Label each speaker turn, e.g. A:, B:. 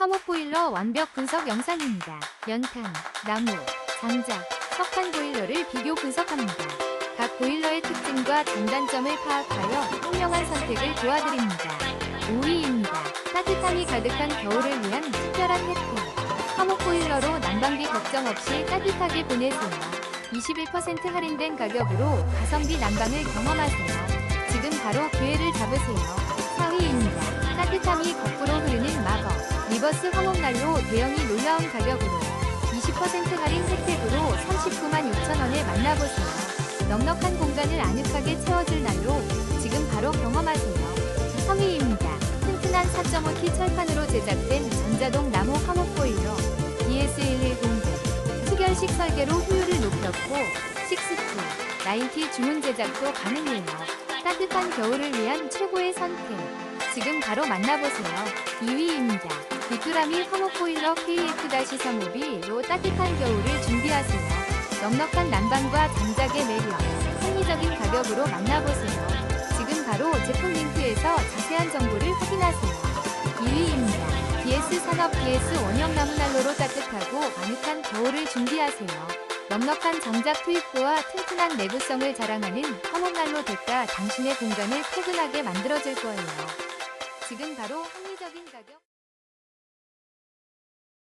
A: 화목 보일러 완벽 분석 영상입니다. 연탄, 나무, 장작, 석탄 보일러를 비교 분석합니다. 각 보일러의 특징과 장단점을 파악하여 현명한 선택을 도와드립니다. 5위입니다. 따뜻함이 가득한 겨울을 위한 특별한 혜택. 화목 보일러로 난방비 걱정 없이 따뜻하게 보내세요. 21% 할인된 가격으로 가성비 난방을 경험하세요. 지금 바로 기회를 잡으세요. 4위입니다. 따뜻함이 거꾸로 흐르는 마법. 리버스 화목난로 대형이 놀라운 가격으로 20% 할인 혜택으로 39만 6천 원에 만나보세요. 넉넉한 공간을 아늑하게 채워줄 난로 지금 바로 경험하세요. 3위입니다. 튼튼한 4.5T 철판으로 제작된 전자동 나무 화목 보일러 DS1109 수결식 설계로 효율을 높였고 6T, 9T 주문 제작도 가능해요. 따뜻한 겨울을 위한 최고의 선택 지금 바로 만나보세요. 2위입니다. 비뚜라미 화목 보일러 KF-35B로 따뜻한 겨울을 준비하세요. 넉넉한 난방과 장작의 매력, 합리적인 가격으로 만나보세요. 지금 바로 제품 링크에서 자세한 정보를 확인하세요. 2위입니다. DS 산업 DS 원형 나무난로로 따뜻하고 아늑한 겨울을 준비하세요. 넉넉한 장작 투입구와 튼튼한 내구성을 자랑하는 화목난로 덱가 당신의 공간을 포근하게 만들어줄 거예요. 지금 바로 합리적인 가격